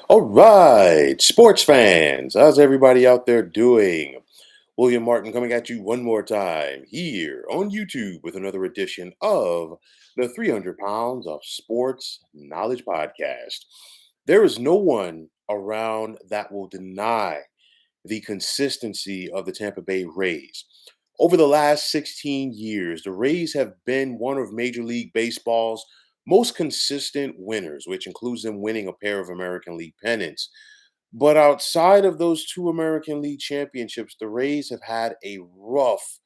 All right, sports fans, how's everybody out there doing? William Martin coming at you one more time here on YouTube with another edition of the 300 Pounds of Sports Knowledge Podcast. There is no one around that will deny the consistency of the Tampa Bay Rays. Over the last 16 years, the Rays have been one of Major League Baseball's most consistent winners, which includes them winning a pair of American League pennants. But outside of those two American League championships, the Rays have had a rough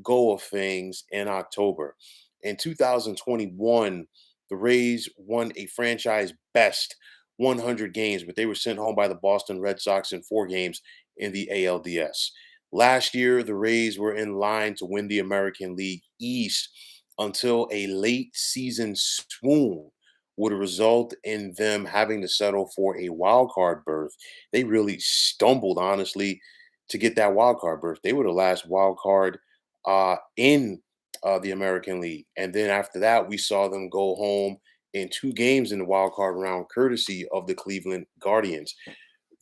go of things in October. In 2021, the Rays won a franchise best 100 games, but they were sent home by the Boston Red Sox in 4 games in the ALDS. Last year, the Rays were in line to win the American League East until a late season swoon would result in them having to settle for a wild card berth. They really stumbled, honestly, to get that wild card berth. They were the last wild card in the American League. And then after that, we saw them go home in 2 games in the wild card round, courtesy of the Cleveland Guardians.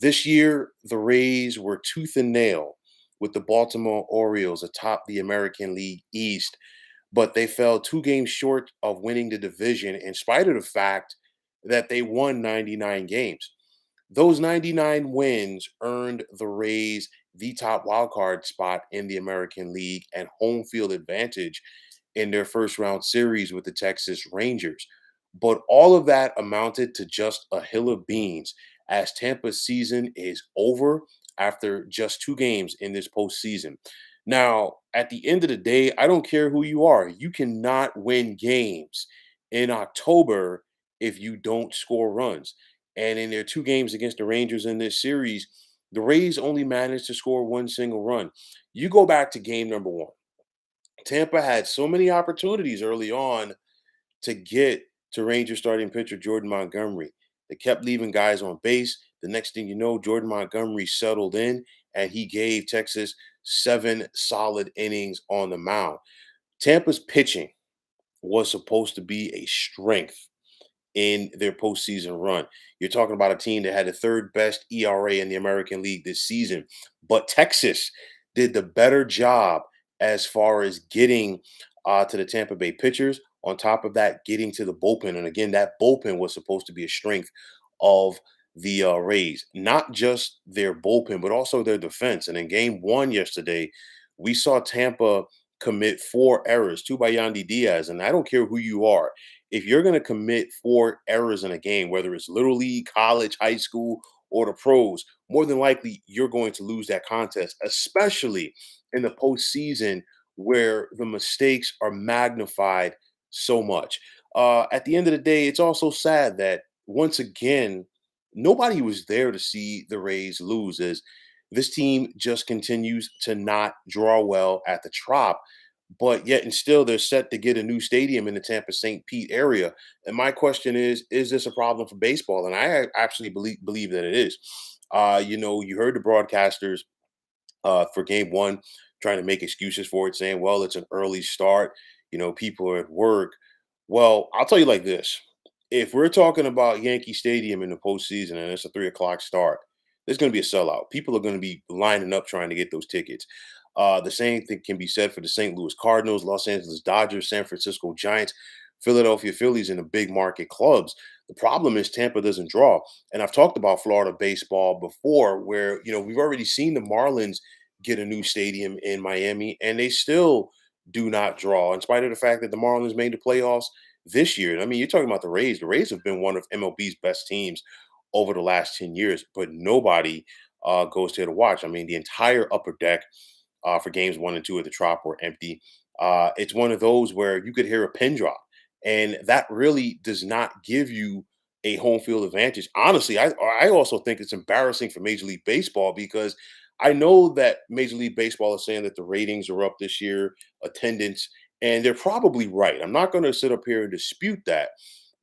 This year, the Rays were tooth and nail with the Baltimore Orioles atop the American League East, but they fell 2 games short of winning the division in spite of the fact that they won 99 games. Those 99 wins earned the Rays the top wildcard spot in the American League and home field advantage in their first round series with the Texas Rangers. But all of that amounted to just a hill of beans as Tampa's season is over after just 2 games in this postseason. Now, at the end of the day, I don't care who you are. You cannot win games in October if you don't score runs. And in their 2 games against the Rangers in this series, the Rays only managed to score one single run. You go back to game number one. Tampa had so many opportunities early on to get to Ranger starting pitcher Jordan Montgomery. They kept leaving guys on base. The next thing you know, Jordan Montgomery settled in and he gave Texas 7 solid innings on the mound. Tampa's pitching was supposed to be a strength in their postseason run. You're talking about a team that had the third best ERA in the American League this season, but Texas did the better job as far as getting to the Tampa Bay pitchers. On top of that, getting to the bullpen, and again, that bullpen was supposed to be a strength of the Rays, not just their bullpen, but also their defense. And in Game One yesterday, we saw Tampa commit 4 errors, two by Yandy Diaz, and I don't care who you are if you're going to commit 4 errors in a game, whether it's little league, college, high school, or the pros, more than likely you're going to lose that contest, especially in the postseason where the mistakes are magnified so much. At the end of the day, it's also sad that once again, nobody was there to see the Rays lose as this team just continues to not draw well at the Trop, but yet and still they're set to get a new stadium in the Tampa St. Pete area. And my question is this a problem for baseball? And I actually believe that it is. You heard the broadcasters for game one trying to make excuses for it, saying, well, it's an early start. People are at work. Well, I'll tell you like this. If we're talking about Yankee Stadium in the postseason and it's a 3 o'clock start, there's going to be a sellout. People are going to be lining up trying to get those tickets. The same thing can be said for the St. Louis Cardinals, Los Angeles Dodgers, San Francisco Giants, Philadelphia Phillies, and the big market clubs. The problem is Tampa doesn't draw. And I've talked about Florida baseball before, where we've already seen the Marlins get a new stadium in Miami, and they still do not draw, in spite of the fact that the Marlins made the playoffs this year. I mean, you're talking about the Rays. The Rays have been one of MLB's best teams over the last 10 years, but nobody goes there to watch. I mean, the entire upper deck for games one and two at the Trop were empty. It's one of those where you could hear a pin drop, and that really does not give you a home field advantage. Honestly, I also think it's embarrassing for Major League Baseball because I know that Major League Baseball is saying that the ratings are up this year, attendance, and they're probably right. I'm not going to sit up here and dispute that,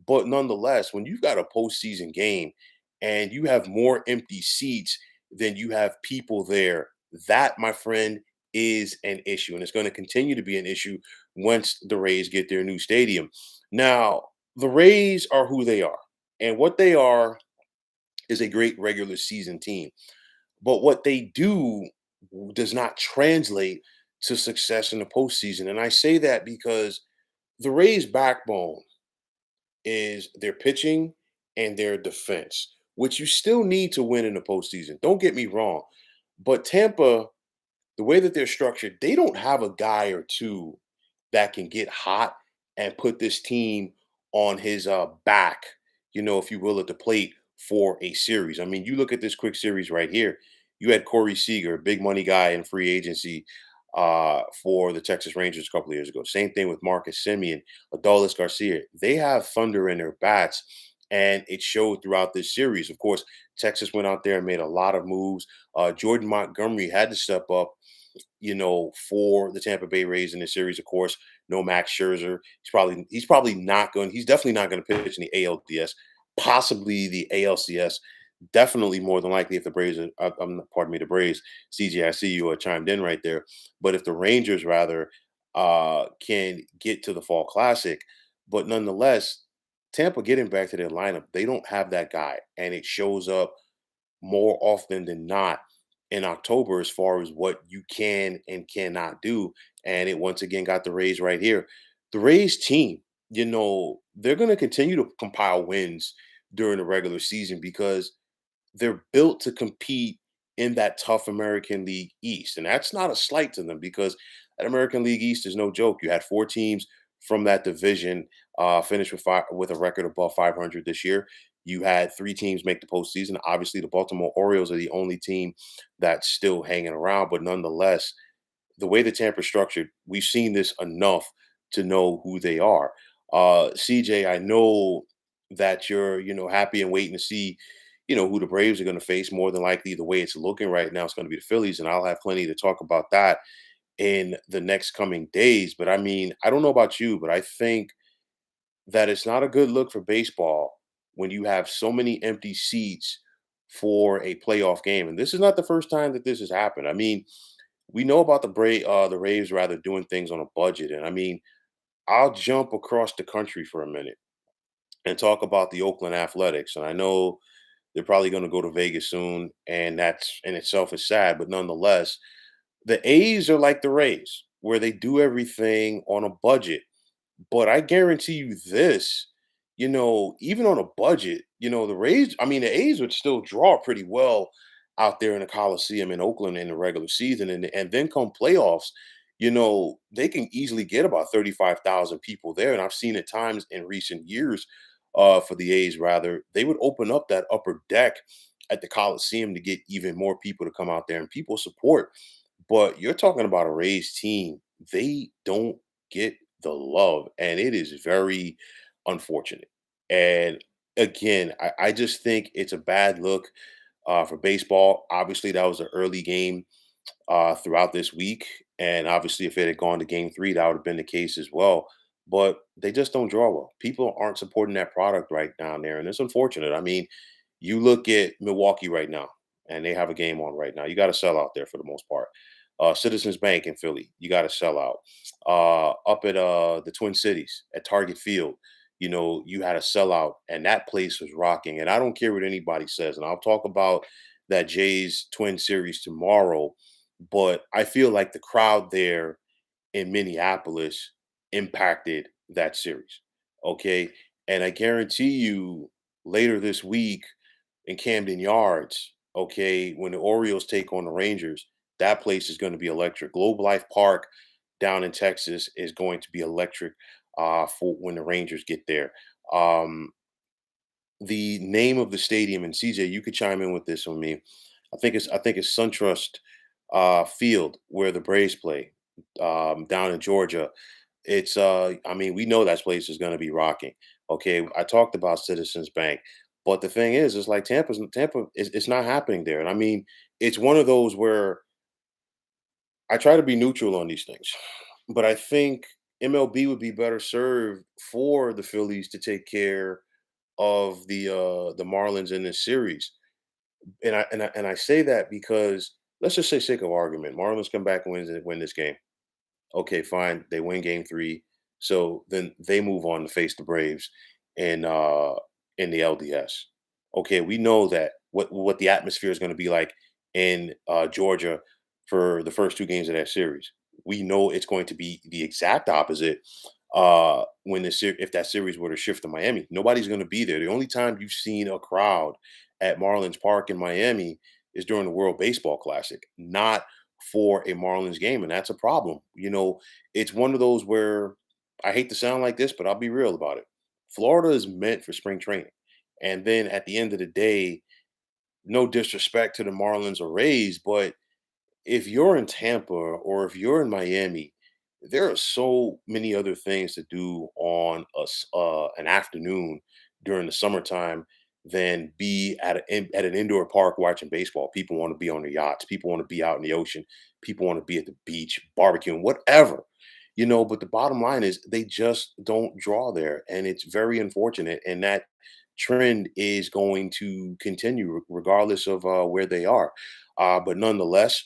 but nonetheless, when you've got a postseason game and you have more empty seats than you have people there, that, my friend, is an issue, and it's going to continue to be an issue once the Rays get their new stadium. Now, the Rays are who they are, and what they are is a great regular season team. But what they do does not translate to success in the postseason. And I say that because the Rays' backbone is their pitching and their defense, which you still need to win in the postseason. Don't get me wrong. But Tampa, the way that they're structured, they don't have a guy or two that can get hot and put this team on his back, if you will, at the plate for a series. I mean, you look at this quick series right here. You had Corey Seager, big money guy in free agency for the Texas Rangers a couple of years ago. Same thing with Marcus Simeon, Adolis Garcia. They have thunder in their bats, and it showed throughout this series. Of course, Texas went out there and made a lot of moves. Jordan Montgomery had to step up, for the Tampa Bay Rays in this series. Of course, no Max Scherzer. He's probably not going. He's definitely not going to pitch in the ALDS, possibly the ALCS. Definitely more than likely if the Braves, pardon me, the Braves, CJ, I see you chimed in right there. But if the Rangers rather can get to the Fall Classic, but nonetheless, Tampa getting back to their lineup, they don't have that guy, and it shows up more often than not in October as far as what you can and cannot do. And it once again got the Rays right here. The Rays team, they're going to continue to compile wins during the regular season because they're built to compete in that tough American League East. And that's not a slight to them because that American League East is no joke. You had four teams from that division finish with a record above 500 this year. You had three teams make the postseason. Obviously, the Baltimore Orioles are the only team that's still hanging around, but nonetheless, the way the Tampa's structured, we've seen this enough to know who they are. CJ, I know that you're, happy and waiting to see, who the Braves are going to face. More than likely, the way it's looking right now, it's going to be the Phillies, and I'll have plenty to talk about that in the next coming days. But I mean, I don't know about you, but I think that it's not a good look for baseball when you have so many empty seats for a playoff game. And this is not the first time that this has happened. I mean, we know about the Rays rather doing things on a budget, and I mean, I'll jump across the country for a minute and talk about the Oakland Athletics. And I know they're probably going to go to Vegas soon, and that's in itself is sad. But nonetheless, the A's are like the Rays, where they do everything on a budget. But I guarantee you this, even on a budget, the A's would still draw pretty well out there in the Coliseum in Oakland in the regular season. And then come playoffs, they can easily get about 35,000 people there. And I've seen at times in recent years for the A's, rather, they would open up that upper deck at the Coliseum to get even more people to come out there and people support. But you're talking about a Rays team. They don't get the love, and it is very unfortunate. And again, I just think it's a bad look for baseball. Obviously, that was an early game throughout this week, and obviously, if it had gone to Game 3, that would have been the case as well. But they just don't draw well. People aren't supporting that product right down there, and it's unfortunate. I mean, you look at Milwaukee right now, and they have a game on right now. You got to sell out there for the most part. Citizens Bank in Philly, you got to sell out. Up at the Twin Cities at Target Field, you had a sellout, and that place was rocking. And I don't care what anybody says, and I'll talk about that Jays Twin Series tomorrow. But I feel like the crowd there in Minneapolis impacted that series. Okay. And I guarantee you later this week in Camden Yards, okay, when the Orioles take on the Rangers, that place is going to be electric. Globe Life Park down in Texas is going to be electric for when the Rangers get there. Um, the name of the stadium, and CJ, you could chime in with this on me. I think it's SunTrust Field where the Braves play down in Georgia. I mean, we know that place is going to be rocking. Okay, I talked about Citizens Bank, but the thing is, it's like Tampa. It's not happening there, and I mean, it's one of those where I try to be neutral on these things, but I think MLB would be better served for the Phillies to take care of the Marlins in this series. And I say that because let's just say, sake of argument, Marlins come back and win this game. Okay, fine. They win game 3. So then they move on to face the Braves in the LDS. Okay, we know that what the atmosphere is going to be like in Georgia for the first two games of that series. We know it's going to be the exact opposite when if that series were to shift to Miami. Nobody's going to be there. The only time you've seen a crowd at Marlins Park in Miami is during the World Baseball Classic, not for a Marlins game, and that's a problem. It's one of those where I hate to sound like this, but I'll be real about it. Florida is meant for spring training. And then at the end of the day, no disrespect to the Marlins or Rays, but if you're in Tampa or if you're in Miami, there are so many other things to do on an afternoon during the summertime than be at an indoor park watching baseball. People want to be on their yachts. People want to be out in the ocean. People want to be at the beach, barbecuing, whatever. But the bottom line is they just don't draw there, and it's very unfortunate. And that trend is going to continue regardless of where they are. But nonetheless,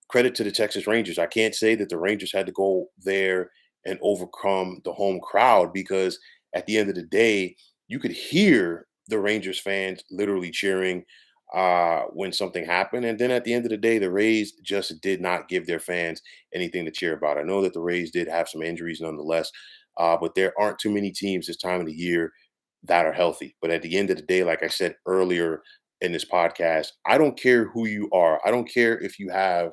credit to the Texas Rangers. I can't say that the Rangers had to go there and overcome the home crowd because at the end of the day, you could hear the Rangers fans literally cheering when something happened. And then at the end of the day, the Rays just did not give their fans anything to cheer about. I know that the Rays did have some injuries nonetheless, but there aren't too many teams this time of the year that are healthy. But at the end of the day, like I said earlier in this podcast, I don't care who you are. I don't care if you have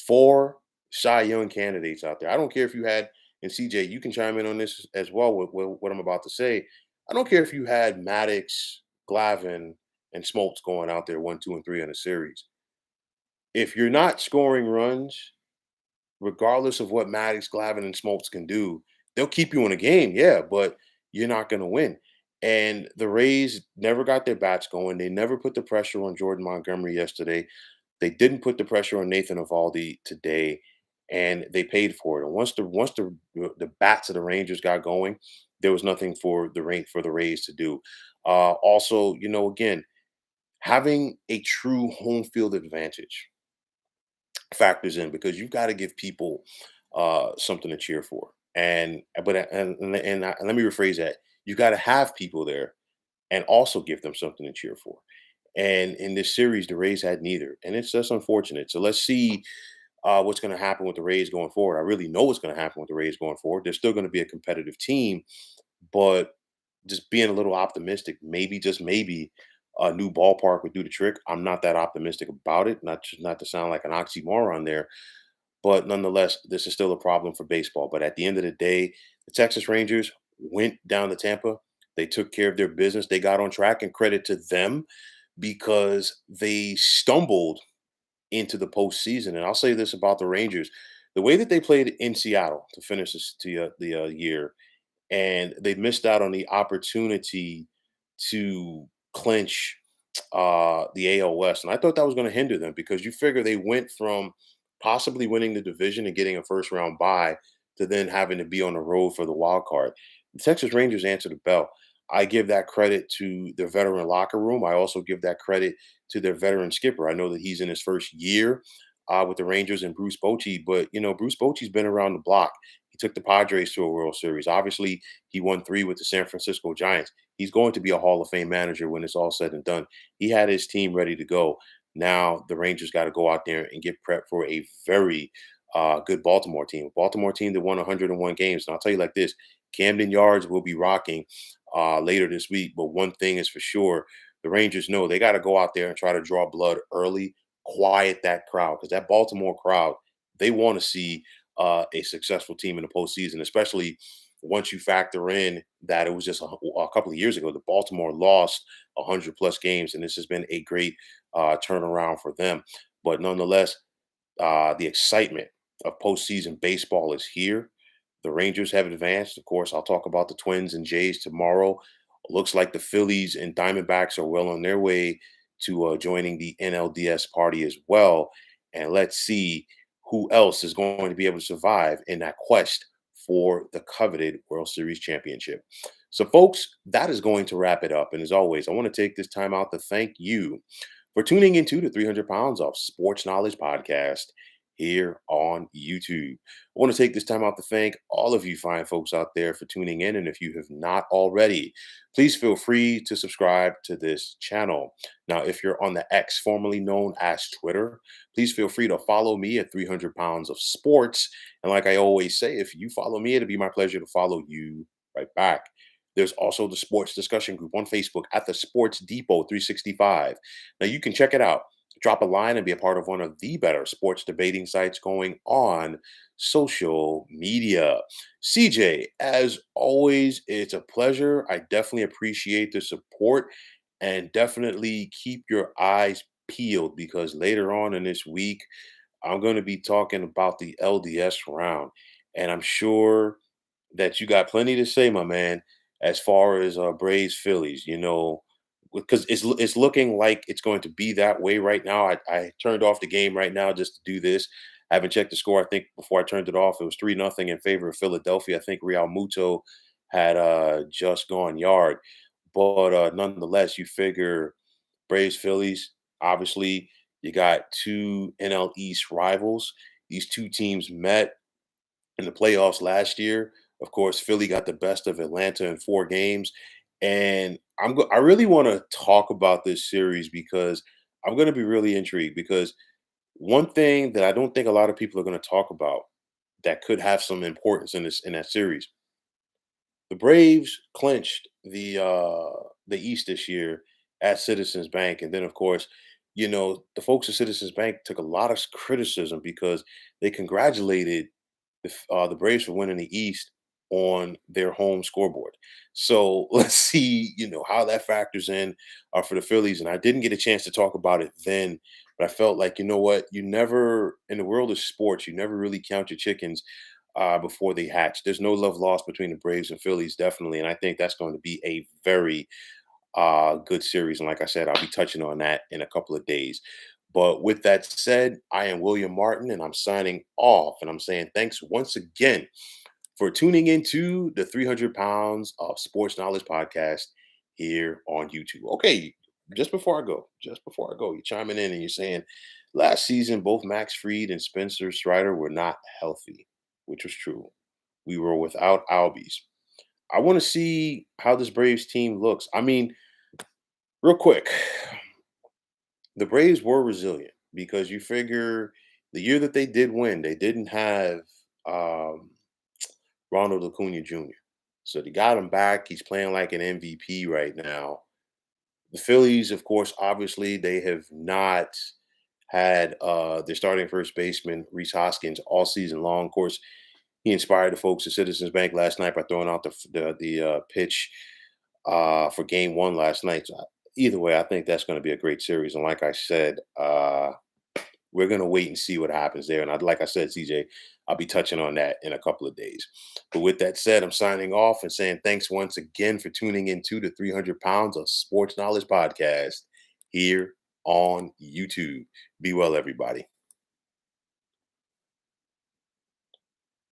four Cy Young candidates out there. I don't care if you had, and CJ, you can chime in on this as well with what I'm about to say. I don't care if you had Maddox, Glavin, and Smoltz going out there 1, 2, and 3 in a series. If you're not scoring runs, regardless of what Maddox, Glavin, and Smoltz can do, they'll keep you in a game, yeah, but you're not going to win. And the Rays never got their bats going. They never put the pressure on Jordan Montgomery yesterday. They didn't put the pressure on Nathan Eovaldi today, and they paid for it. And once the bats of the Rangers got going, there was nothing for the Rays to do. Also, again, having a true home field advantage factors in because you've got to give people something to cheer for. And let me rephrase that: you got to have people there and also give them something to cheer for. And in this series, the Rays had neither, and it's just unfortunate. So let's see what's going to happen with the Rays going forward. I really know what's going to happen with the Rays going forward. They're still going to be a competitive team, but just being a little optimistic, maybe just maybe a new ballpark would do the trick. I'm not that optimistic about it. Not to sound like an oxymoron there, but nonetheless, this is still a problem for baseball. But at the end of the day, the Texas Rangers went down to Tampa. They took care of their business. They got on track, and credit to them because they stumbled into the postseason. And I'll say this about the Rangers: the way that they played in Seattle to finish the year, and they missed out on the opportunity to clinch the AL West. And I thought that was going to hinder them because you figure they went from possibly winning the division and getting a first round bye to then having to be on the road for the wild card. The Texas Rangers answered the bell. I give that credit to their veteran locker room. I also give that credit to their veteran skipper. I know that he's in his first year with the Rangers and Bruce Bochy, but Bruce Bochy's been around the block. He took the Padres to a World Series. Obviously, he won 3 with the San Francisco Giants. He's going to be a Hall of Fame manager when it's all said and done. He had his team ready to go. Now the Rangers got to go out there and get prepped for a very good Baltimore team. Baltimore team that won 101 games. And I'll tell you like this: Camden Yards will be rocking later this week. But one thing is for sure: the Rangers know they got to go out there and try to draw blood early, quiet that crowd, because that Baltimore crowd, they want to see a successful team in the postseason, especially once you factor in that it was just a couple of years ago that Baltimore lost 100 plus games, and this has been a great turnaround for them. But nonetheless, the excitement of postseason baseball is here. The Rangers have advanced. Of course, I'll talk about the Twins and Jays tomorrow. Looks like the Phillies and Diamondbacks are well on their way to joining the NLDS party as well. And let's see who else is going to be able to survive in that quest for the coveted World Series championship. So, folks, that is going to wrap it up. And as always, I want to take this time out to thank you for tuning into the 300 Pounds of Sports Knowledge podcast here on YouTube. I want to take this time out to thank all of you fine folks out there for tuning in. And if you have not already, please feel free to subscribe to this channel. Now, if you're on the X, formerly known as Twitter, please feel free to follow me at 300 Pounds of Sports. And like I always say, if you follow me, it'll be my pleasure to follow you right back. There's also the sports discussion group on Facebook at the Sports Depot 365. Now you can check it out. Drop a line and be a part of one of the better sports debating sites going on social media. CJ, as always, it's a pleasure. I definitely appreciate the support and definitely keep your eyes peeled because later on in this week, I'm going to be talking about the LDS round. And I'm sure that you got plenty to say, my man, as far as Braves Phillies. Because it's looking like it's going to be that way right now. I turned off the game right now just to do this. I haven't checked the score. I think before I turned it off, it was 3-0 in favor of Philadelphia. I think Real Muto had just gone yard, but nonetheless, you figure Braves Phillies. Obviously, you got two NL East rivals. These two teams met in the playoffs last year. Of course, Philly got the best of Atlanta in 4 games, and I really want to talk about this series because I'm going to be really intrigued because one thing that I don't think a lot of people are going to talk about that could have some importance in that series. The Braves clinched the East this year at Citizens Bank, and then of course, the folks at Citizens Bank took a lot of criticism because they congratulated the Braves for winning the East on their home scoreboard. So let's see, how that factors in for the Phillies. And I didn't get a chance to talk about it then, but I felt like, you know what, you never in the world of sports, you never really count your chickens before they hatch. There's no love lost between the Braves and Phillies, definitely, and I think that's going to be a very good series. And like I said, I'll be touching on that in a couple of days. But with that said, I am William Martin and I'm signing off. And I'm saying thanks once again for tuning into the 300 Pounds of Sports Knowledge podcast here on YouTube. Okay, just before I go, you're chiming in and you're saying last season, both Max Fried and Spencer Strider were not healthy, which was true. We were without Albies. I want to see how this Braves team looks. I mean, real quick, the Braves were resilient because you figure the year that they did win, they didn't have um, Ronald Acuna Jr. So they got him back. He's playing like an MVP right now. The Phillies, of course, obviously, they have not had their starting first baseman, Reese Hoskins, all season long. Of course, he inspired the folks at Citizens Bank last night by throwing out the pitch for Game One last night. So either way, I think that's going to be a great series. And like I said, we're going to wait and see what happens there. And like I said, CJ, I'll be touching on that in a couple of days. But with that said, I'm signing off and saying thanks once again for tuning into the 300 Pounds of Sports Knowledge podcast here on YouTube. Be well, everybody.